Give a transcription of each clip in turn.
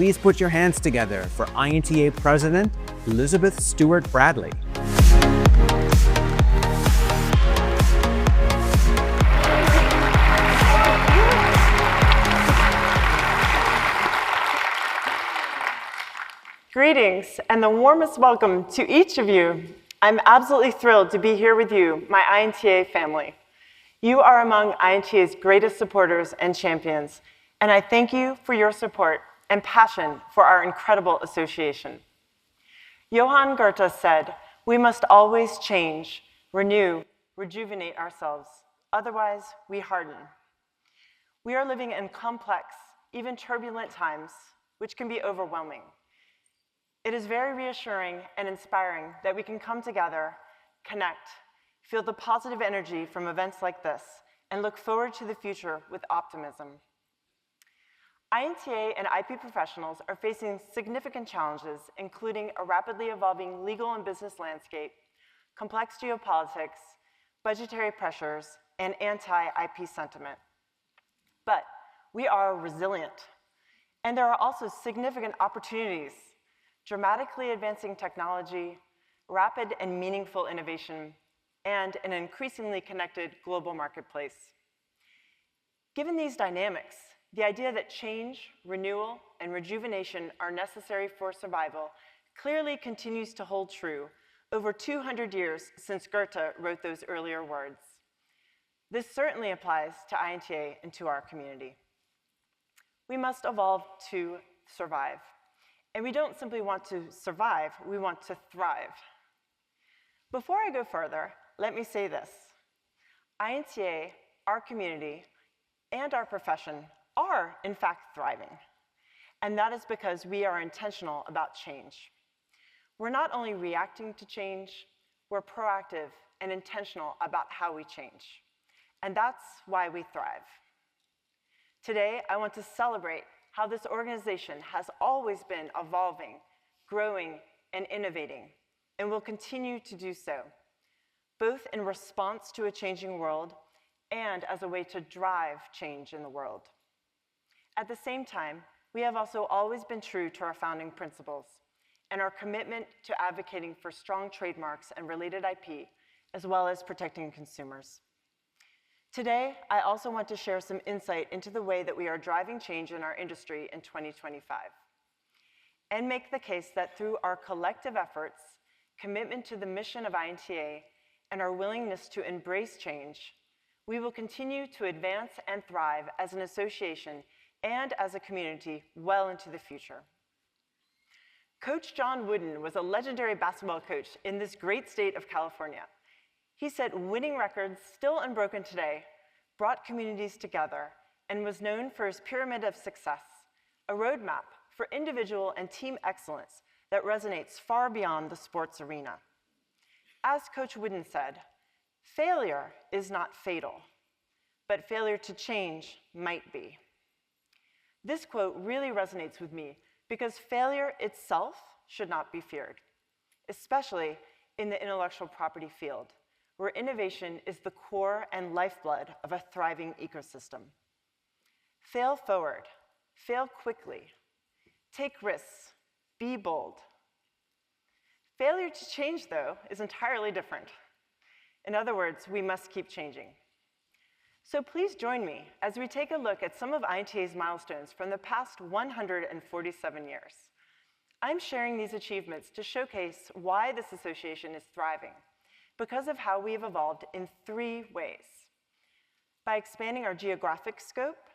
please put your hands together for INTA President Elisabeth Stewart Bradley. Greetings and the warmest welcome to each of you. I'm absolutely thrilled to be here with you, my INTA family. You are among INTA's greatest supporters and champions, and I thank you for your support and passion for our incredible association. Johann Goethe said, "We must always change, renew, rejuvenate ourselves, otherwise we harden." We are living in complex, even turbulent times, which can be overwhelming. It is very reassuring and inspiring that we can come together, connect, feel the positive energy from events like this, and look forward to the future with optimism. INTA and IP professionals are facing significant challenges, including a rapidly evolving legal and business landscape, complex geopolitics, budgetary pressures, and anti-IP sentiment. But we are resilient, and there are also significant opportunities: dramatically advancing technology, rapid and meaningful innovation, and an increasingly connected global marketplace. Given these dynamics, the idea that change, renewal, and rejuvenation are necessary for survival clearly continues to hold true over 200 years since Goethe wrote those earlier words. This certainly applies to INTA and to our community. We must evolve to survive. And we don't simply want to survive, we want to thrive. Before I go further, let me say this. INTA, our community, and our profession are, in fact, thriving. And that is because we are intentional about change. We're not only reacting to change, we're proactive and intentional about how we change. And that's why we thrive. Today, I want to celebrate how this organization has always been evolving, growing, and innovating, and will continue to do so, both in response to a changing world and as a way to drive change in the world. At the same time, we have also always been true to our founding principles and our commitment to advocating for strong trademarks and related IP, as well as protecting consumers. Today, I also want to share some insight into the way that we are driving change in our industry in 2025, and make the case that through our collective efforts, commitment to the mission of INTA, and our willingness to embrace change, we will continue to advance and thrive as an association and as a community well into the future. Coach John Wooden was a legendary basketball coach in this great state of California. He said winning records, still unbroken today, brought communities together and was known for his pyramid of success, a roadmap for individual and team excellence that resonates far beyond the sports arena. As Coach Wooden said, failure is not fatal, but failure to change might be. This quote really resonates with me because failure itself should not be feared, especially in the intellectual property field, where innovation is the core and lifeblood of a thriving ecosystem. Fail forward, fail quickly, take risks, be bold. Failure to change, though, is entirely different. In other words, we must keep changing. So please join me as we take a look at some of INTA's milestones from the past 147 years. I'm sharing these achievements to showcase why this association is thriving, because of how we have evolved in 3 ways: by expanding our geographic scope,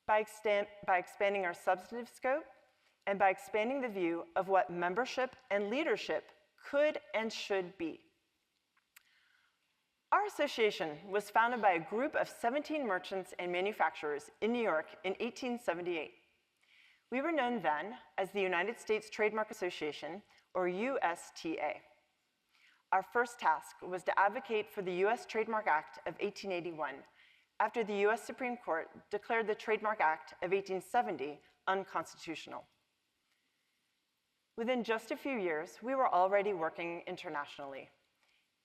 by expanding our substantive scope, and by expanding the view of what membership and leadership could and should be. Our association was founded by a group of 17 merchants and manufacturers in New York in 1878. We were known then as the United States Trademark Association, or USTA. Our first task was to advocate for the U.S. Trademark Act of 1881, after the U.S. Supreme Court declared the Trademark Act of 1870 unconstitutional. Within just a few years, we were already working internationally.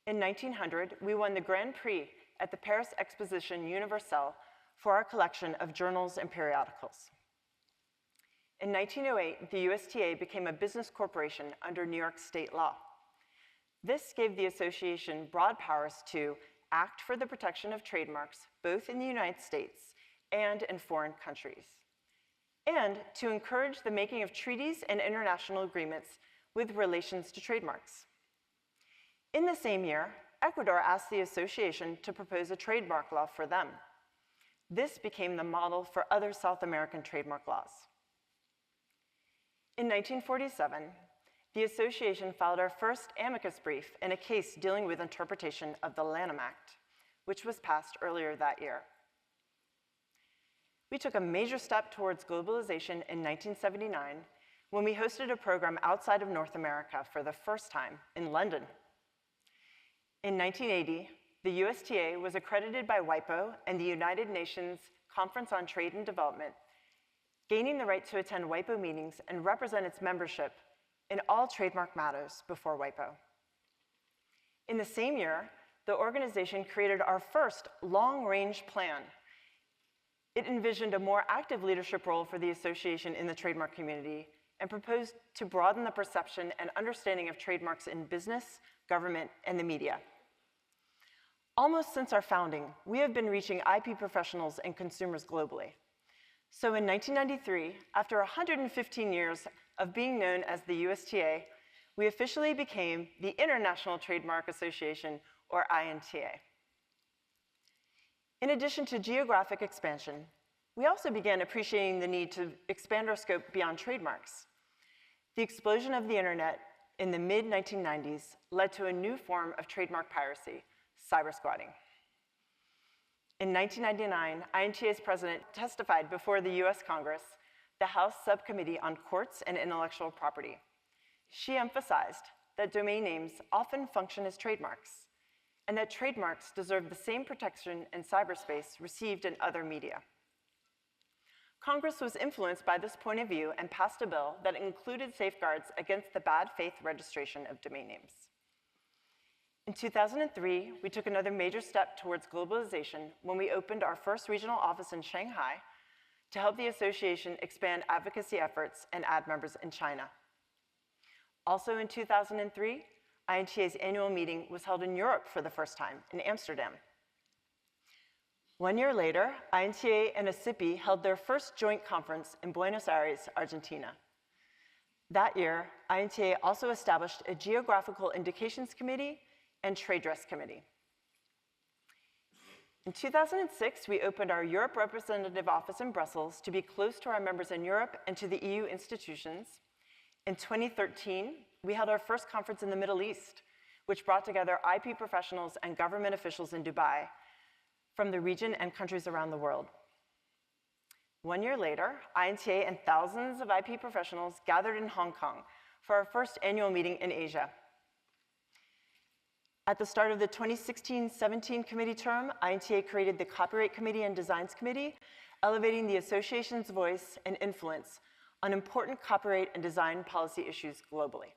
In 1900, we won the Grand Prix at the Paris Exposition Universelle for our collection of journals and periodicals. In 1908, the USTA became a business corporation under New York state law. This gave the association broad powers to act for the protection of trademarks, both in the United States and in foreign countries, and to encourage the making of treaties and international agreements with relations to trademarks. In the same year, Ecuador asked the association to propose a trademark law for them. This became the model for other South American trademark laws. In 1947, the association filed our first amicus brief in a case dealing with interpretation of the Lanham Act, which was passed earlier that year. We took a major step towards globalization in 1979 when we hosted a program outside of North America for the first time in London. In 1980, the USTA was accredited by WIPO and the United Nations Conference on Trade and Development, gaining the right to attend WIPO meetings and represent its membership in all trademark matters before WIPO. In the same year, the organization created our first long-range plan. It envisioned a more active leadership role for the association in the trademark community and proposed to broaden the perception and understanding of trademarks in business, government, and the media. Almost since our founding, we have been reaching IP professionals and consumers globally. So in 1993, after 115 years of being known as the USTA, we officially became the International Trademark Association, or INTA. In addition to geographic expansion, we also began appreciating the need to expand our scope beyond trademarks. The explosion of the internet in the mid-1990s led to a new form of trademark piracy, cybersquatting. In 1999, INTA's president testified before the US Congress, the House Subcommittee on Courts and Intellectual Property. She emphasized that domain names often function as trademarks, and that trademarks deserve the same protection in cyberspace received in other media. Congress was influenced by this point of view and passed a bill that included safeguards against the bad faith registration of domain names. In 2003, we took another major step towards globalization when we opened our first regional office in Shanghai to help the association expand advocacy efforts and add members in China. Also in 2003, INTA's annual meeting was held in Europe for the first time, in Amsterdam. 1 year later, INTA and ASIPI held their first joint conference in Buenos Aires, Argentina. That year, INTA also established a Geographical Indications Committee and Trade Dress Committee. In 2006, we opened our Europe representative office in Brussels to be close to our members in Europe and to the EU institutions. In 2013, we held our first conference in the Middle East, which brought together IP professionals and government officials in Dubai from the region and countries around the world. 1 year later, INTA and thousands of IP professionals gathered in Hong Kong for our first annual meeting in Asia. At the start of the 2016-17 committee term, INTA created the Copyright Committee and Designs Committee, elevating the association's voice and influence on important copyright and design policy issues globally.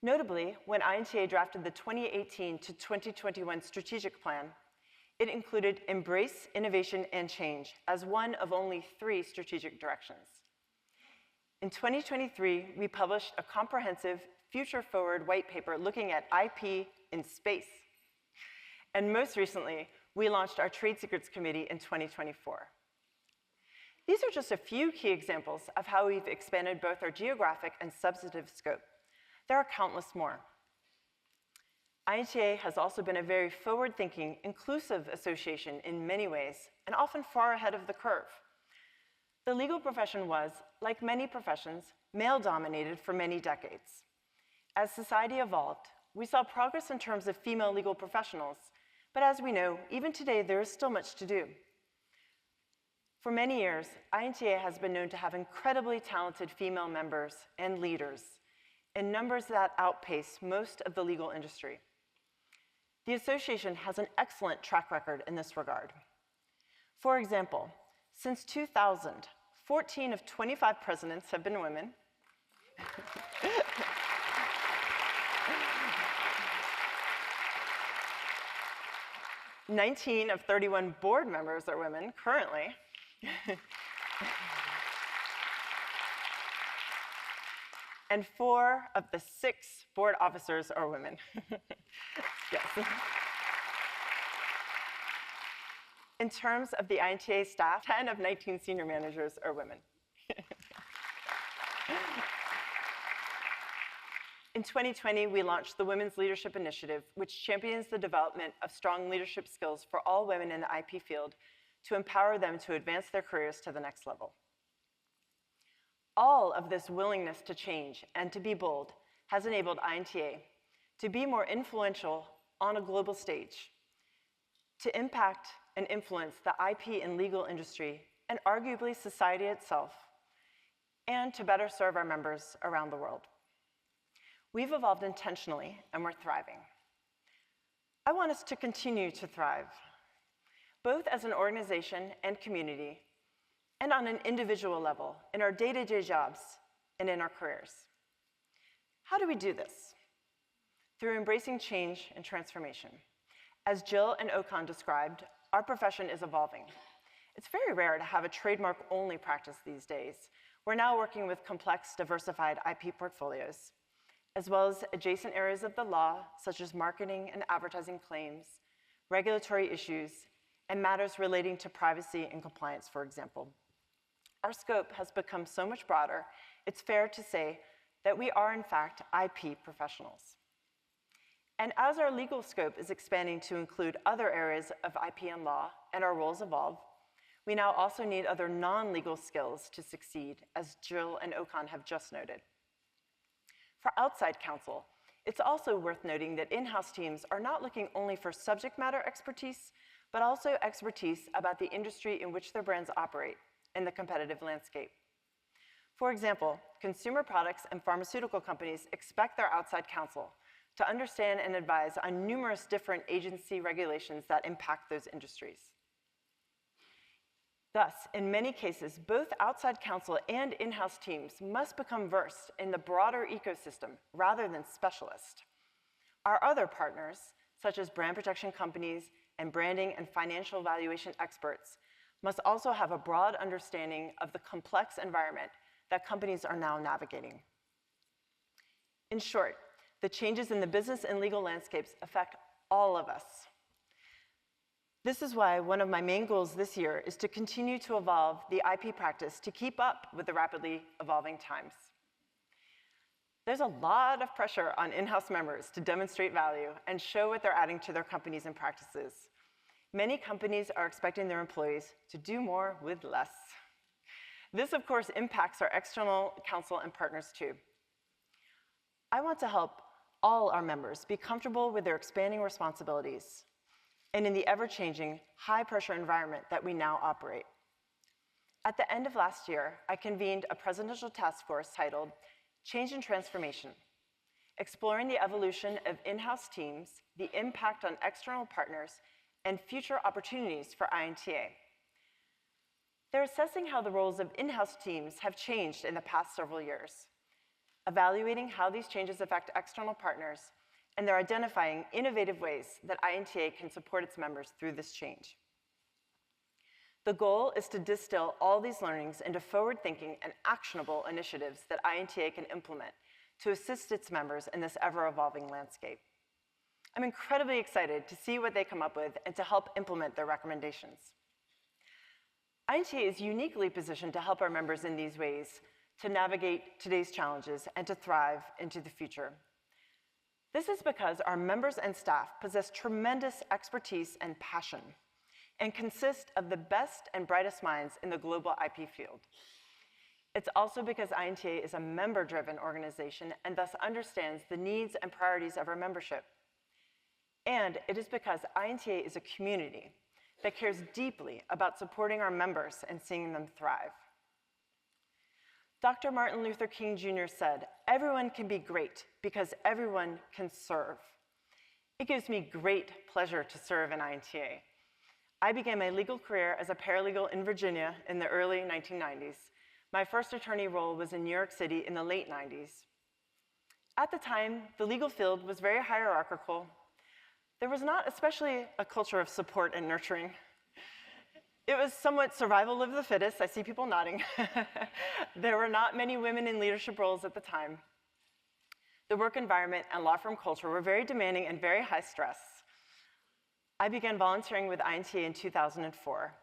Notably, when INTA drafted the 2018 to 2021 strategic plan, it included embrace, innovation, and change as one of only 3 strategic directions. In 2023, we published a comprehensive, future-forward white paper looking at IP in space. And most recently, we launched our Trade Secrets Committee in 2024. These are just a few key examples of how we've expanded both our geographic and substantive scope. There are countless more. INTA has also been a very forward-thinking, inclusive association in many ways, and often far ahead of the curve. The legal profession was, like many professions, male-dominated for many decades. As society evolved, we saw progress in terms of female legal professionals, but as we know, even today, there is still much to do. For many years, INTA has been known to have incredibly talented female members and leaders in numbers that outpace most of the legal industry. The association has an excellent track record in this regard. For example, since 2000, 14 of 25 presidents have been women. 19 of 31 board members are women currently. and 4 of the 6 board officers are women. Yes. In terms of the INTA staff, 10 of 19 senior managers are women. In 2020, we launched the Women's Leadership Initiative, which champions the development of strong leadership skills for all women in the IP field to empower them to advance their careers to the next level. All of this willingness to change and to be bold has enabled INTA to be more influential on a global stage, to impact and influence the IP and legal industry, and arguably society itself, and to better serve our members around the world. We've evolved intentionally, and we're thriving. I want us to continue to thrive, both as an organization and community, and on an individual level, in our day-to-day jobs and in our careers. How do we do this? Through embracing change and transformation. As Jill and Okan described, our profession is evolving. It's very rare to have a trademark-only practice these days. We're now working with complex, diversified IP portfolios, as well as adjacent areas of the law, such as marketing and advertising claims, regulatory issues, and matters relating to privacy and compliance, for example. Our scope has become so much broader, it's fair to say that we are, in fact, IP professionals. And as our legal scope is expanding to include other areas of IP and law, and our roles evolve, we now also need other non-legal skills to succeed, as Jill and Okan have just noted. For outside counsel, it's also worth noting that in-house teams are not looking only for subject matter expertise, but also expertise about the industry in which their brands operate and the competitive landscape. For example, consumer products and pharmaceutical companies expect their outside counsel to understand and advise on numerous different agency regulations that impact those industries. Thus, in many cases, both outside counsel and in-house teams must become versed in the broader ecosystem rather than specialists. Our other partners, such as brand protection companies and branding and financial valuation experts, must also have a broad understanding of the complex environment that companies are now navigating. In short, the changes in the business and legal landscapes affect all of us. This is why one of my main goals this year is to continue to evolve the IP practice to keep up with the rapidly evolving times. There's a lot of pressure on in-house members to demonstrate value and show what they're adding to their companies and practices. Many companies are expecting their employees to do more with less. This, of course, impacts our external counsel and partners too. I want to help all our members be comfortable with their expanding responsibilities and in the ever-changing, high-pressure environment that we now operate. At the end of last year, I convened a presidential task force titled Change and Transformation, exploring the evolution of in-house teams, the impact on external partners, and future opportunities for INTA. They're assessing how the roles of in-house teams have changed in the past several years, evaluating how these changes affect external partners, and they're identifying innovative ways that INTA can support its members through this change. The goal is to distill all these learnings into forward-thinking and actionable initiatives that INTA can implement to assist its members in this ever-evolving landscape. I'm incredibly excited to see what they come up with and to help implement their recommendations. INTA is uniquely positioned to help our members in these ways to navigate today's challenges and to thrive into the future. This is because our members and staff possess tremendous expertise and passion and consist of the best and brightest minds in the global IP field. It's also because INTA is a member-driven organization and thus understands the needs and priorities of our membership. And it is because INTA is a community that cares deeply about supporting our members and seeing them thrive. Dr. Martin Luther King Jr. said, "Everyone can be great because everyone can serve." It gives me great pleasure to serve in INTA. I began my legal career as a paralegal in Virginia in the early 1990s. My first attorney role was in New York City in the late 90s. At the time, the legal field was very hierarchical. There was not especially a culture of support and nurturing. It was somewhat survival of the fittest. I see people nodding. There were not many women in leadership roles at the time. The work environment and law firm culture were very demanding and very high stress. I began volunteering with INTA in 2004.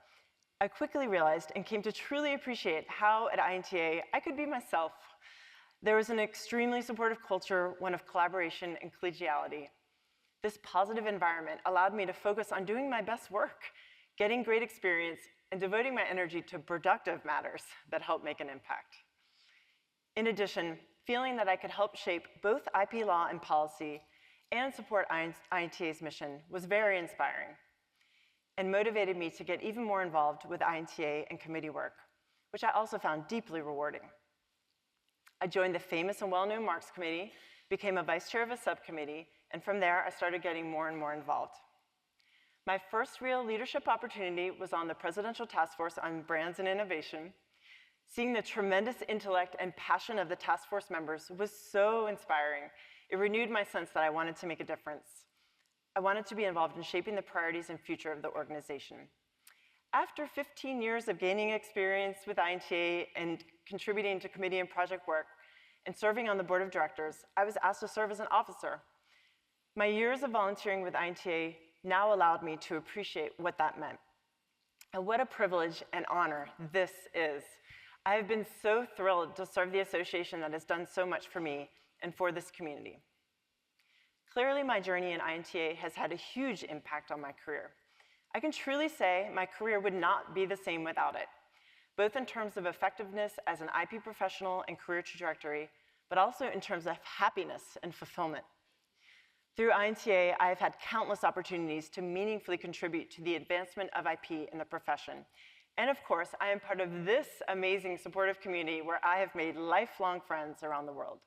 I quickly realized and came to truly appreciate how at INTA I could be myself. There was an extremely supportive culture, one of collaboration and collegiality. This positive environment allowed me to focus on doing my best work, getting great experience, and devoting my energy to productive matters that help make an impact. In addition, feeling that I could help shape both IP law and policy and support INTA's mission was very inspiring and motivated me to get even more involved with INTA and committee work, which I also found deeply rewarding. I joined the famous and well-known Marks Committee, became a vice chair of a subcommittee, and from there I started getting more and more involved. My first real leadership opportunity was on the Presidential Task Force on Brands and Innovation. Seeing the tremendous intellect and passion of the task force members was so inspiring. It renewed my sense that I wanted to make a difference. I wanted to be involved in shaping the priorities and future of the organization. After 15 years of gaining experience with INTA and contributing to committee and project work and serving on the board of directors, I was asked to serve as an officer. My years of volunteering with INTA now allowed me to appreciate what that meant. And what a privilege and honor this is. I have been so thrilled to serve the association that has done so much for me and for this community. Clearly, my journey in INTA has had a huge impact on my career. I can truly say my career would not be the same without it, both in terms of effectiveness as an IP professional and career trajectory, but also in terms of happiness and fulfillment. Through INTA, I have had countless opportunities to meaningfully contribute to the advancement of IP in the profession. And of course, I am part of this amazing supportive community where I have made lifelong friends around the world.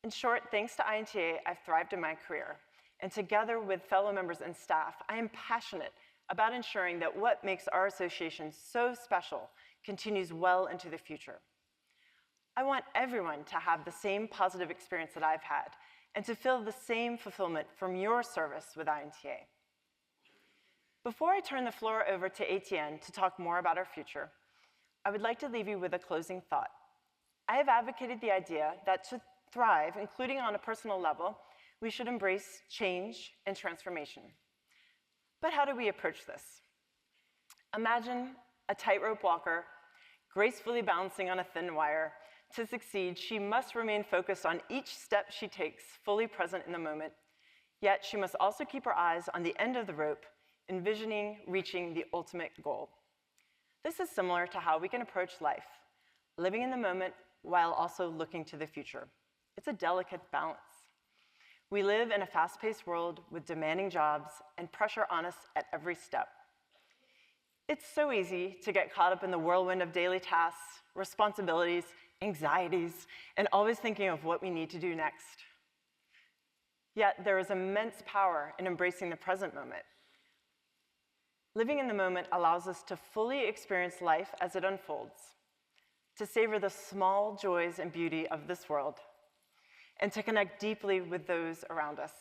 In short, thanks to INTA, I've thrived in my career. And together with fellow members and staff, I am passionate about ensuring that what makes our association so special continues well into the future. I want everyone to have the same positive experience that I've had and to feel the same fulfillment from your service with INTA. Before I turn the floor over to Etienne to talk more about our future, I would like to leave you with a closing thought. I have advocated the idea that to thrive, including on a personal level, we should embrace change and transformation. But how do we approach this? Imagine a tightrope walker gracefully balancing on a thin wire. To succeed, she must remain focused on each step she takes, fully present in the moment. Yet she must also keep her eyes on the end of the rope, envisioning reaching the ultimate goal. This is similar to how we can approach life, living in the moment while also looking to the future. It's a delicate balance. We live in a fast-paced world with demanding jobs and pressure on us at every step. It's so easy to get caught up in the whirlwind of daily tasks, responsibilities, anxieties, and always thinking of what we need to do next. Yet there is immense power in embracing the present moment. Living in the moment allows us to fully experience life as it unfolds, to savor the small joys and beauty of this world, and to connect deeply with those around us.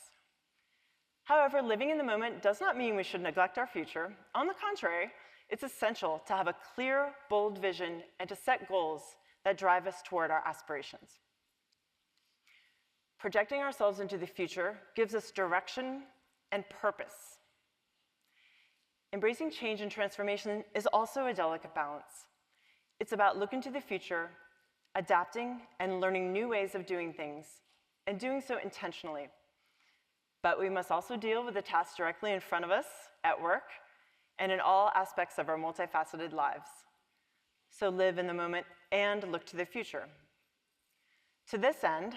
However, living in the moment does not mean we should neglect our future. On the contrary, it's essential to have a clear, bold vision and to set goals that drive us toward our aspirations. Projecting ourselves into the future gives us direction and purpose. Embracing change and transformation is also a delicate balance. It's about looking to the future, adapting and learning new ways of doing things, and doing so intentionally. But we must also deal with the tasks directly in front of us at work and in all aspects of our multifaceted lives. So live in the moment and look to the future. To this end,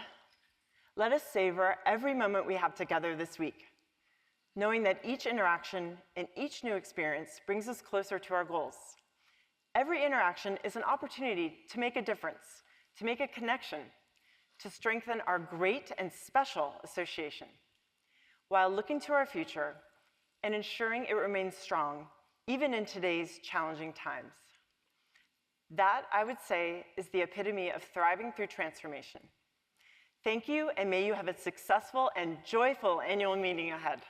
let us savor every moment we have together this week, knowing that each interaction and each new experience brings us closer to our goals. Every interaction is an opportunity to make a difference, to make a connection, to strengthen our great and special association, while looking to our future and ensuring it remains strong, even in today's challenging times. That, I would say, is the epitome of thriving through transformation. Thank you, and may you have a successful and joyful annual meeting ahead.